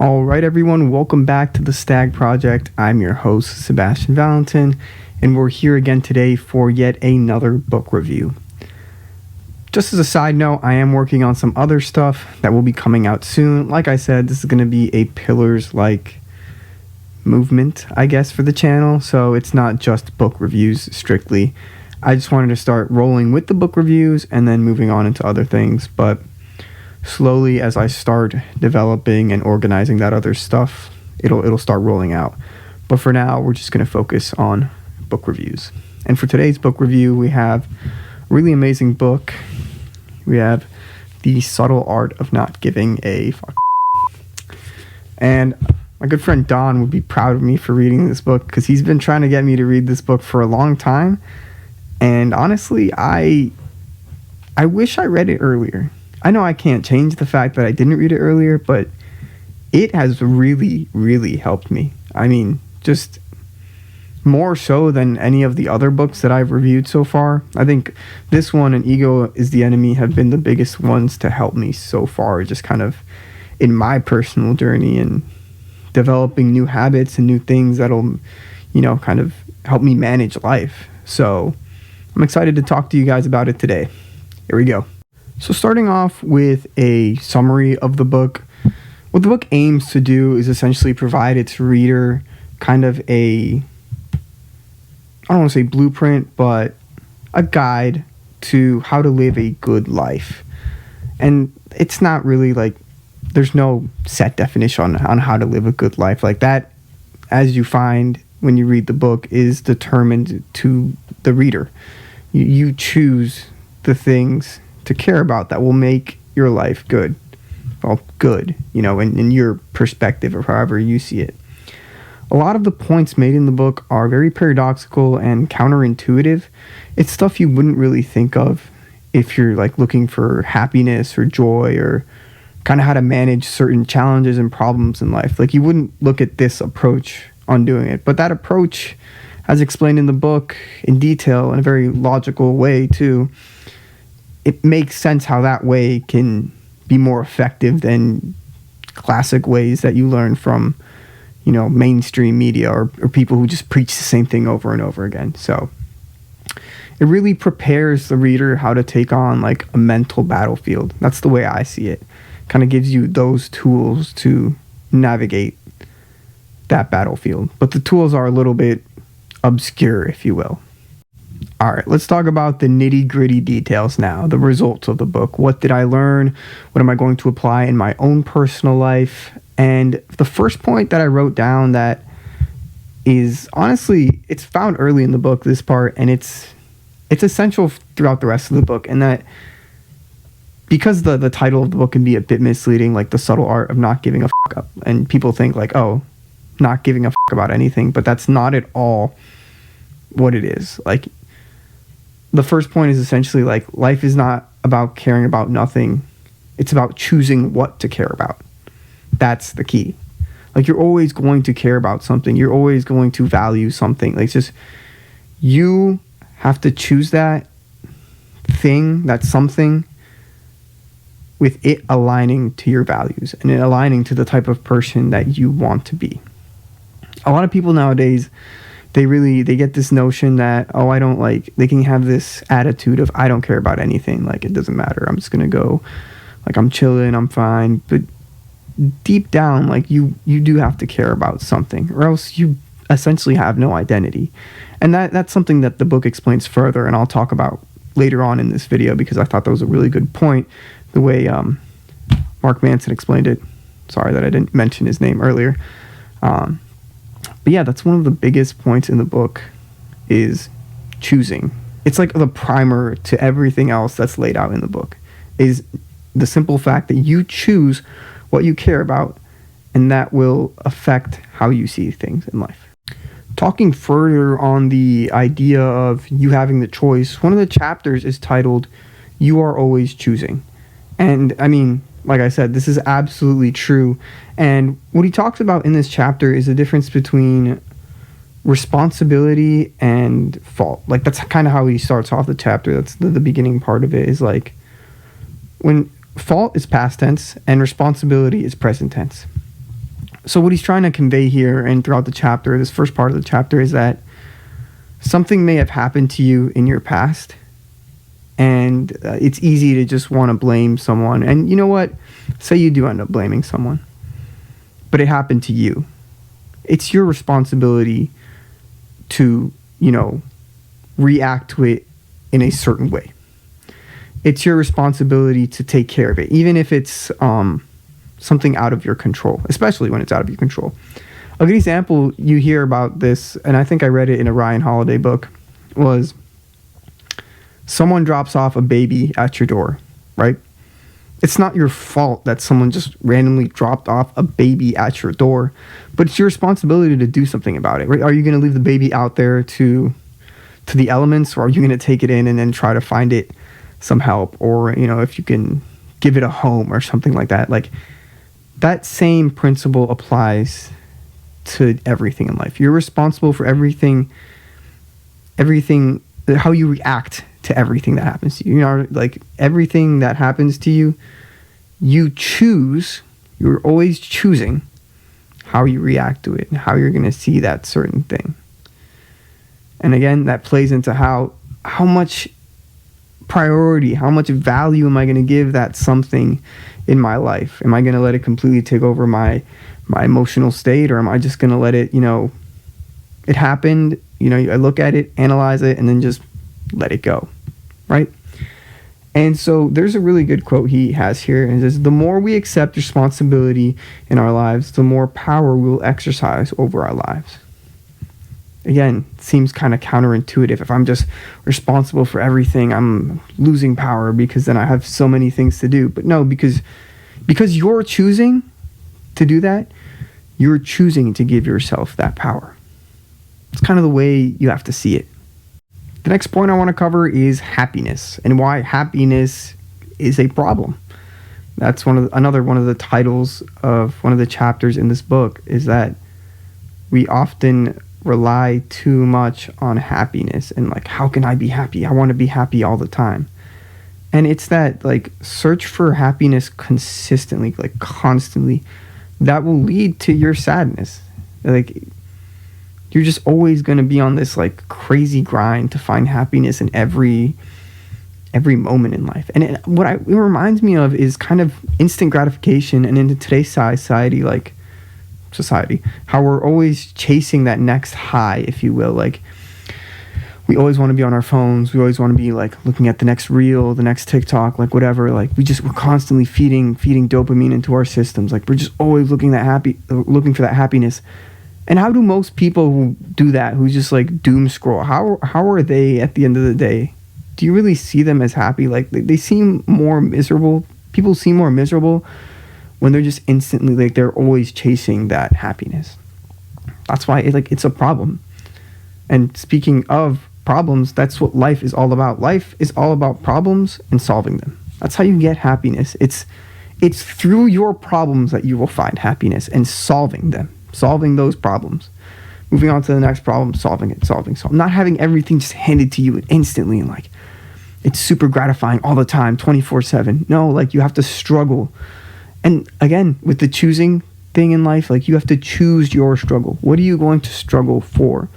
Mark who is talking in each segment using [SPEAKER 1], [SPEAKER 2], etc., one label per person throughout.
[SPEAKER 1] All right, everyone, welcome back to the STAG Project. I'm your host, Sebastian Valentin, and we're here again today for yet another book review. Just as a side note, I am working on some other stuff that will be coming out soon. Like I said, this is going to be a pillars-like movement, I guess, for the channel, so it's not just book reviews strictly. I just wanted to start rolling with the book reviews and then moving on into other things, but slowly as I start developing and organizing that other stuff, it'll start rolling out. But for now, we're just going to focus on book reviews. And for today's book review, we have a really amazing book. We have The Subtle Art of Not Giving a Fuck. And my good friend Don would be proud of me for reading this book because he's been trying to get me to read this book for a long time. And honestly, I wish I read it earlier. I know I can't change the fact that I didn't read it earlier, but it has really, really helped me. I mean, just more so than any of the other books that I've reviewed so far. I think this one and Ego is the Enemy have been the biggest ones to help me so far, just kind of in my personal journey and developing new habits and new things that'll, kind of help me manage life. So I'm excited to talk to you guys about it today. Here we go. So starting off with a summary of the book, what the book aims to do is essentially provide its reader kind of I don't want to say blueprint, but a guide to how to live a good life. And it's not really like, there's no set definition on how to live a good life. Like that, as you find when you read the book, is determined to the reader. You choose the things to care about that will make your life good. Well, good, in your perspective or however you see it. A lot of the points made in the book are very paradoxical and counterintuitive. It's stuff you wouldn't really think of if you're like looking for happiness or joy or kind of how to manage certain challenges and problems in life. Like you wouldn't look at this approach on doing it. But that approach, as explained in the book in detail in a very logical way too, it makes sense how that way can be more effective than classic ways that you learn from, mainstream media or people who just preach the same thing over and over again. So it really prepares the reader how to take on like a mental battlefield. That's the way I see it. Kind of gives you those tools to navigate that battlefield. But the tools are a little bit obscure, if you will. All right, let's talk about the nitty-gritty details now, the results of the book. What did I learn? What am I going to apply in my own personal life? And the first point that I wrote down that is, honestly, it's found early in the book, this part, and it's essential throughout the rest of the book, and that because the title of the book can be a bit misleading, like The Subtle Art of Not Giving a Fuck Up, and people think like, oh, not giving a fuck about anything, but that's not at all what it is. Like, the first point is essentially like life is not about caring about nothing. It's about choosing what to care about. That's the key. Like you're always going to care about something. You're always going to value something. Like it's just, you have to choose that thing, that something, with it aligning to your values and it aligning to the type of person that you want to be. A lot of people nowadays, they get this notion that, they can have this attitude of, I don't care about anything. Like, it doesn't matter. I'm just going to go, like, I'm chilling, I'm fine. But deep down, like, you do have to care about something, or else you essentially have no identity. And that's something that the book explains further, and I'll talk about later on in this video, because I thought that was a really good point, the way Mark Manson explained it. Sorry that I didn't mention his name earlier. But yeah, that's one of the biggest points in the book is choosing. It's like the primer to everything else that's laid out in the book, is the simple fact that you choose what you care about, and that will affect how you see things in life. Talking further on the idea of you having the choice, one of the chapters is titled, You Are Always Choosing. And I mean, like I said, this is absolutely true. And what he talks about in this chapter is the difference between responsibility and fault. Like that's kind of how he starts off the chapter. That's the beginning part of it, is like when fault is past tense and responsibility is present tense. So what he's trying to convey here and throughout the chapter, this first part of the chapter, is that something may have happened to you in your past, and it's easy to just want to blame someone. And you know what? Say you do end up blaming someone, but it happened to you. It's your responsibility to, react to it in a certain way. It's your responsibility to take care of it, even if it's something out of your control, especially when it's out of your control. A good example you hear about this, and I think I read it in a Ryan Holiday book, was someone drops off a baby at your door, right? It's not your fault that someone just randomly dropped off a baby at your door, but it's your responsibility to do something about it, right? Are you going to leave the baby out there to the elements, or are you going to take it in and then try to find it some help, or if you can give it a home or something like that? Like, that same principle applies to everything in life. You're responsible for everything, how you react to everything that happens to you. Like, everything that happens to you, you're always choosing how you react to it and how you're going to see that certain thing. And again, that plays into how much priority, how much value am I going to give that something in my life? Am I going to let it completely take over my emotional state, or am I just going to let it, it happened, I look at it, analyze it, and then just let it go, right? And so there's a really good quote he has here, and it says, "The more we accept responsibility in our lives, the more power we will exercise over our lives." Again, it seems kind of counterintuitive. If I'm just responsible for everything, I'm losing power because then I have so many things to do. But no, because you're choosing to do that, you're choosing to give yourself that power. It's kind of the way you have to see it. The next point I want to cover is happiness, and why happiness is a problem. That's another one of the titles of one of the chapters in this book, is that we often rely too much on happiness, and like, how can I be happy? I want to be happy all the time. And it's that, like, search for happiness consistently, like constantly, that will lead to your sadness. Like, you're just always going to be on this like crazy grind to find happiness in every moment in life. And it reminds me of is kind of instant gratification, and in today's society, how we're always chasing that next high, if you will. Like, we always want to be on our phones. We always want to be like looking at the next reel, the next TikTok, like whatever. Like, we're constantly feeding dopamine into our systems. Like, we're just always looking for that happiness. And how do most people who do that, who just like doom scroll, how are they at the end of the day? Do you really see them as happy? Like, they seem more miserable. People seem more miserable when they're just instantly, like, they're always chasing that happiness. That's why it's a problem. And speaking of problems, that's what life is all about. Life is all about problems and solving them. That's how you get happiness. It's through your problems that you will find happiness, and solving those problems. Moving on to the next problem, solving. Not having everything just handed to you instantly, and like, it's super gratifying all the time, 24/7. No, like, you have to struggle. And again, with the choosing thing in life, like, you have to choose your struggle. What are you going to struggle for?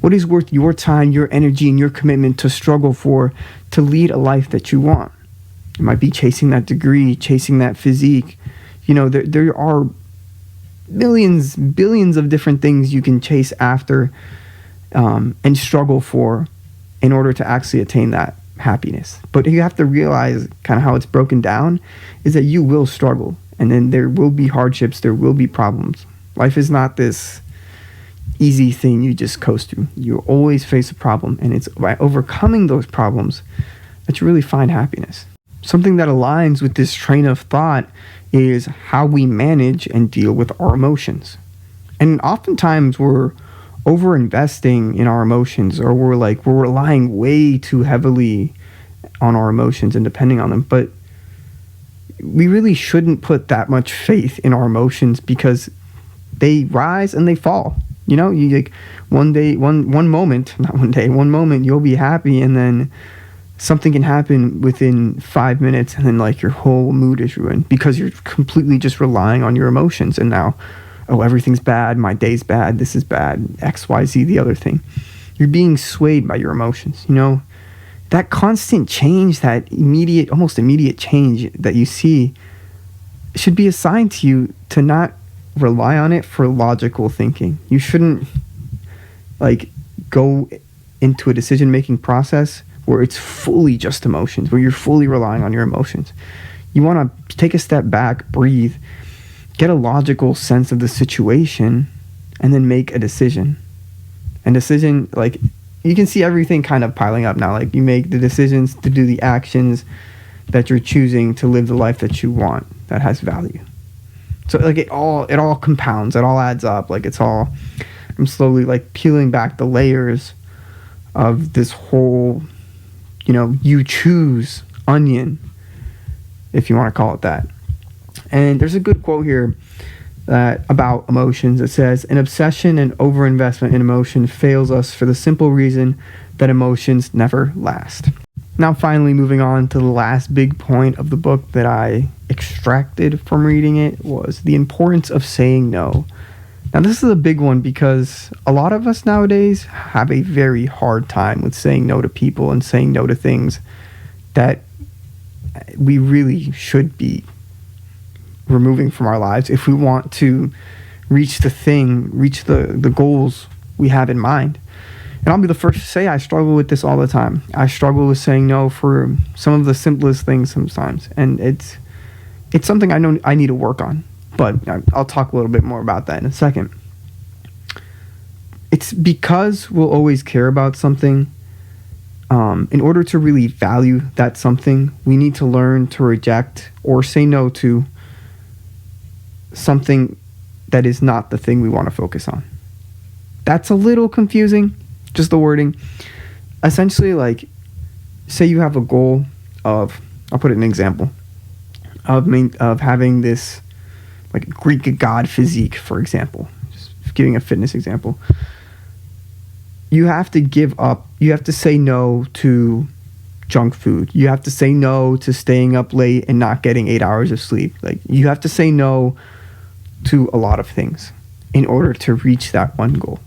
[SPEAKER 1] What is worth your time, your energy, and your commitment to struggle for, to lead a life that you want? It might be chasing that degree, chasing that physique. There are billions of different things you can chase after and struggle for in order to actually attain that happiness. But you have to realize kind of how it's broken down is that you will struggle, and then there will be hardships, there will be problems. Life is not this easy thing you just coast through. You always face a problem, and it's by overcoming those problems that you really find happiness. Something that aligns with this train of thought is how we manage and deal with our emotions. And oftentimes we're over-investing in our emotions, or we're relying way too heavily on our emotions and depending on them. But we really shouldn't put that much faith in our emotions, because they rise and they fall. You like, one moment you'll be happy, and then something can happen within 5 minutes, and then like your whole mood is ruined because you're completely just relying on your emotions. And now, oh, everything's bad, my day's bad, this is bad, X, Y, Z, the other thing. You're being swayed by your emotions, you know? That constant change, that almost immediate change that you see should be assigned to you to not rely on it for logical thinking. You shouldn't go into a decision-making process where it's fully just emotions, where you're fully relying on your emotions. You want to take a step back, breathe, get a logical sense of the situation, and then make a decision. And decision, you can see everything kind of piling up now. You make the decisions to do the actions that you're choosing to live the life that you want, that has value. So it all compounds, it all adds up. I'm slowly peeling back the layers of this whole, you choose onion, if you want to call it that. And there's a good quote here about emotions. It says, an obsession and overinvestment in emotion fails us for the simple reason that emotions never last. Now, finally, moving on to the last big point of the book that I extracted from reading it was the importance of saying no. Now, this is a big one because a lot of us nowadays have a very hard time with saying no to people and saying no to things that we really should be removing from our lives if we want to reach the goals we have in mind. And I'll be the first to say I struggle with this all the time. I struggle with saying no for some of the simplest things sometimes. And it's something I know I need to work on. But I'll talk a little bit more about that in a second. It's because we'll always care about something. In order to really value that something, we need to learn to reject or say no to something that is not the thing we want to focus on. That's a little confusing, just the wording. Essentially, say you have a goal of, I'll put it in an example, of having this Greek god physique, for example, just giving a fitness example. You have to say no to junk food. You have to say no to staying up late and not getting 8 hours of sleep. You have to say no to a lot of things in order to reach that one goal.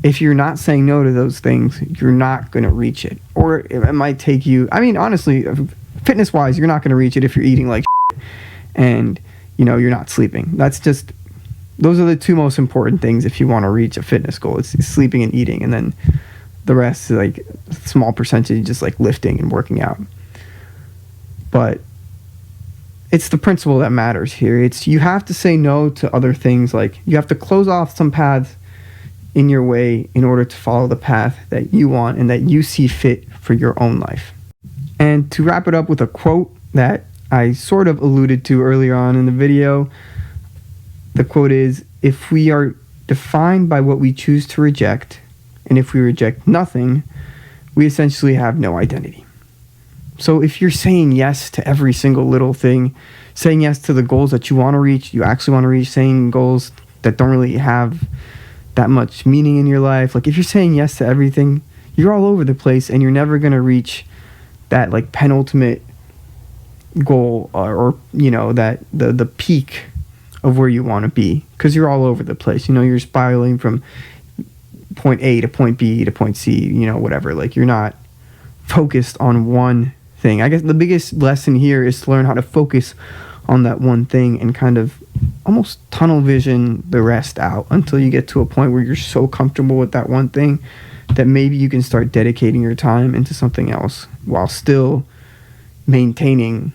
[SPEAKER 1] If you're not saying no to those things, you're not going to reach it. Or it might take you, honestly, fitness-wise, you're not going to reach it if you're eating like shit and, you're not sleeping. Those are the two most important things if you want to reach a fitness goal. It's sleeping and eating, and then the rest is a small percentage, just lifting and working out. But it's the principle that matters here. You have to say no to other things. You have to close off some paths in your way in order to follow the path that you want and that you see fit for your own life. And to wrap it up with a quote that I sort of alluded to earlier on in the video, the quote is, if we are defined by what we choose to reject, and if we reject nothing, we essentially have no identity. So if you're saying yes to every single little thing, saying yes to the goals that you want to reach, you actually want to reach, saying goals that don't really have that much meaning in your life, if you're saying yes to everything, you're all over the place and you're never going to reach that penultimate goal or that the peak of where you want to be, because you're all over the place. You're spiraling from point A to point B to point C, whatever. You're not focused on one thing. I guess the biggest lesson here is to learn how to focus on that one thing and kind of almost tunnel vision the rest out until you get to a point where you're so comfortable with that one thing that maybe you can start dedicating your time into something else while still maintaining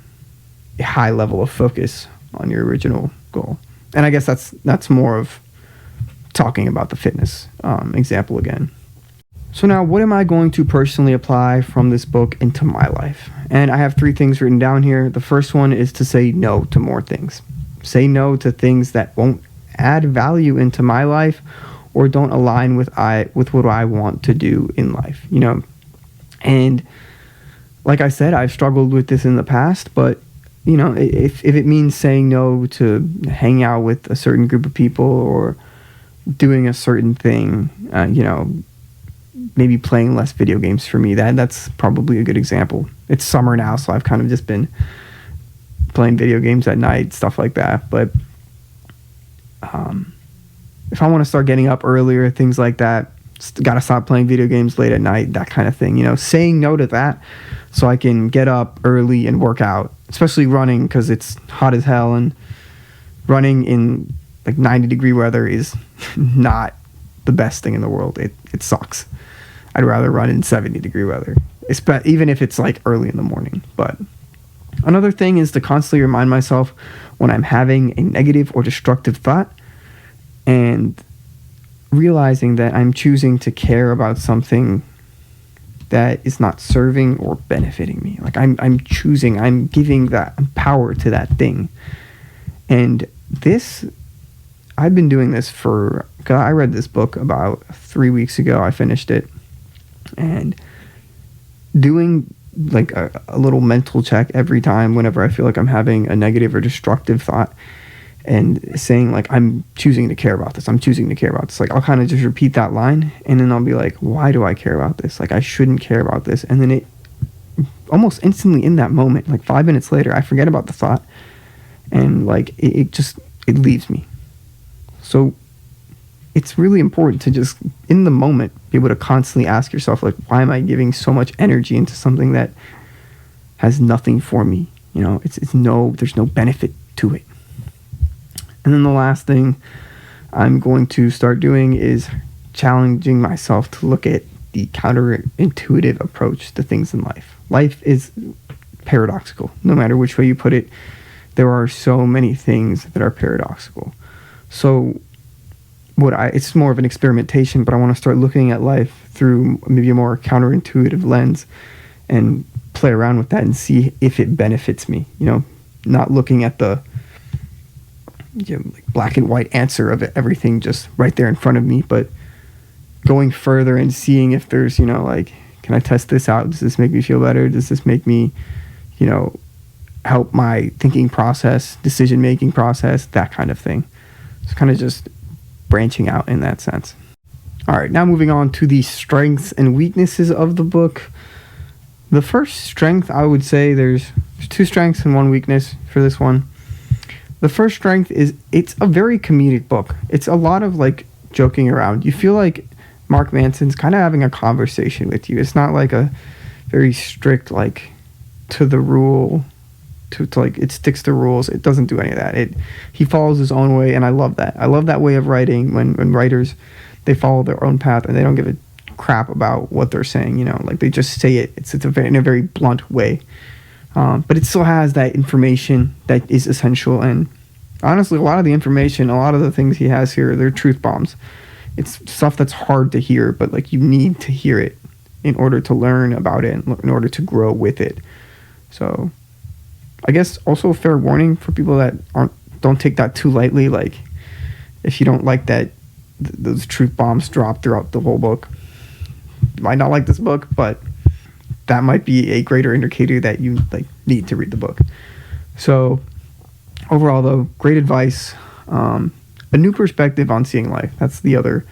[SPEAKER 1] a high level of focus on your original goal. And I guess that's more of talking about the fitness example again. So now, what am I going to personally apply from this book into my life? And I have 3 things written down here. The first one is to say no to more things. Say no to things that won't add value into my life or don't align with what I want to do in life, And like I said, I've struggled with this in the past, but if it means saying no to hang out with a certain group of people or doing a certain thing, maybe playing less video games for me, that's probably a good example. It's summer now, so I've kind of just been playing video games at night, stuff like that. But if I want to start getting up earlier, things like that, got to stop playing video games late at night, that kind of thing, saying no to that so I can get up early and work out, especially running, because it's hot as hell, and running in like 90-degree weather is not the best thing in the world. It sucks. I'd rather run in 70-degree weather, even if it's like early in the morning. But another thing is to constantly remind myself when I'm having a negative or destructive thought, and realizing that I'm choosing to care about something that is not serving or benefiting me. Like I'm giving that power to that thing. And I've been doing this cause I read this book about 3 weeks ago. I finished it, and doing like a little mental check every time whenever I feel like I'm having a negative or destructive thought, and saying like, I'm choosing to care about this. I'm choosing to care about this. Like I'll kind of just repeat that line, and then I'll be like, why do I care about this? Like I shouldn't care about this. And then it almost instantly in that moment, like 5 minutes later, I forget about the thought, and like it leaves me. So it's really important to just in the moment be able to constantly ask yourself, like, why am I giving so much energy into something that has nothing for me? There's no benefit to it. And then the last thing I'm going to start doing is challenging myself to look at the counterintuitive approach to things in life. Life is paradoxical. No matter which way you put it, there are so many things that are paradoxical. So it's more of an experimentation, but I want to start looking at life through maybe a more counterintuitive lens and play around with that and see if it benefits me. Not looking at the like black and white answer of everything just right there in front of me, but going further and seeing if there's, like, can I test this out? Does this make me feel better? Does this make me, help my thinking process, decision-making process, that kind of thing. It's kind of just branching out in that sense. All right, now moving on to the strengths and weaknesses of the book. The first strength, I would say there's 2 strengths and 1 weakness for this one. The first strength is it's a very comedic book. It's a lot of like joking around. You feel like Mark Manson's kind of having a conversation with you. It's not like a very strict, like to the rule, to like it sticks to rules. It doesn't do any of that. He follows his own way, and I love that. I love that way of writing when writers, they follow their own path and they don't give a crap about what they're saying. Like they just say it. It's in a very blunt way. But it still has that information that is essential. And honestly, a lot of the information, a lot of the things he has here, they're truth bombs. It's stuff that's hard to hear, but like you need to hear it in order to learn about it, and in order to grow with it. So I guess also a fair warning for people that don't take that too lightly. Like if you don't like that, those truth bombs drop throughout the whole book, you might not like this book, but that might be a greater indicator that you like need to read the book. So overall, though, great advice. A new perspective on seeing life. That's the other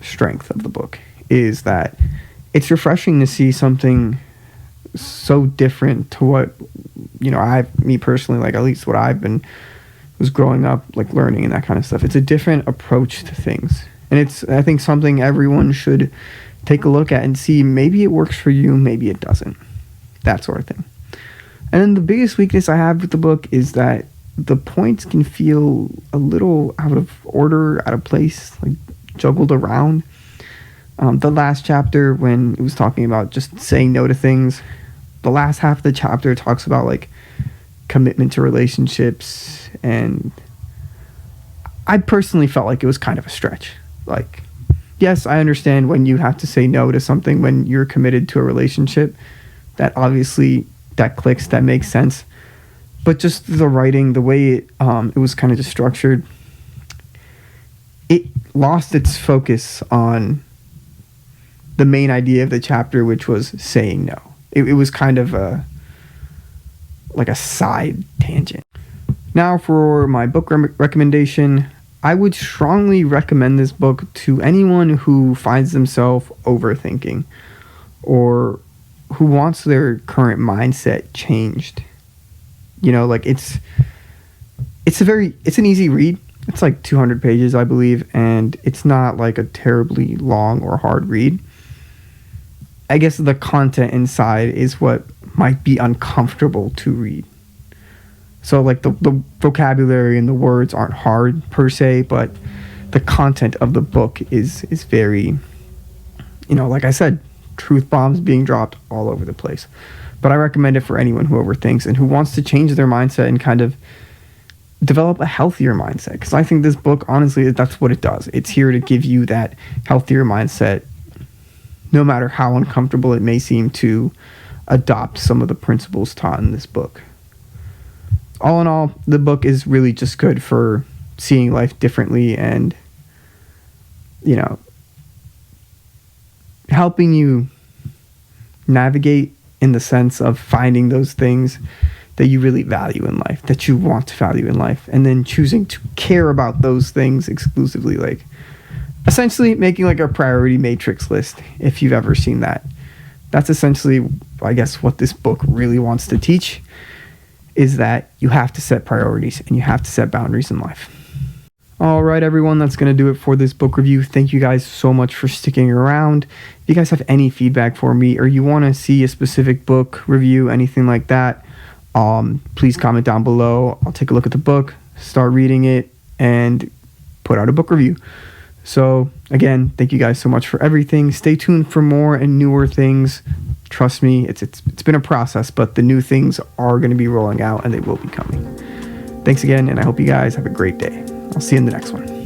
[SPEAKER 1] strength of the book, is that it's refreshing to see something so different to what, me personally, like at least what was growing up, like learning and that kind of stuff. It's a different approach to things. And it's, I think, something everyone should take a look at and see. Maybe it works for you, maybe it doesn't. That sort of thing. And then the biggest weakness I have with the book is that the points can feel a little out of order, out of place, like juggled around. The last chapter, when it was talking about just saying no to things, the last half of the chapter talks about like commitment to relationships, and I personally felt like it was kind of a stretch. Like, yes, I understand when you have to say no to something when you're committed to a relationship. That obviously, that clicks, that makes sense. But just the writing, the way it was kind of just structured, it lost its focus on the main idea of the chapter, which was saying no. It was kind of like a side tangent. Now for my book recommendation, I would strongly recommend this book to anyone who finds themselves overthinking or who wants their current mindset changed. Like it's an easy read. It's like 200 pages, I believe, and it's not like a terribly long or hard read. I guess the content inside is what might be uncomfortable to read. So like the vocabulary and the words aren't hard per se, but the content of the book is very, like I said, truth bombs being dropped all over the place. But I recommend it for anyone who overthinks and who wants to change their mindset and kind of develop a healthier mindset. Because I think this book, honestly, that's what it does. It's here to give you that healthier mindset, no matter how uncomfortable it may seem to adopt some of the principles taught in this book. All in all, the book is really just good for seeing life differently and, helping you navigate in the sense of finding those things that you really value in life, that you want to value in life, and then choosing to care about those things exclusively, like essentially making like a priority matrix list, if you've ever seen that. That's essentially, I guess, what this book really wants to teach, is that you have to set priorities and you have to set boundaries in life. All right, everyone, that's going to do it for this book review. Thank you guys so much for sticking around. If you guys have any feedback for me or you want to see a specific book review, anything like that, please comment down below. I'll take a look at the book, start reading it, and put out a book review. So again, thank you guys so much for everything. Stay tuned for more and newer things. Trust me, it's been a process, but the new things are going to be rolling out and they will be coming. Thanks again, and I hope you guys have a great day. I'll see you in the next one.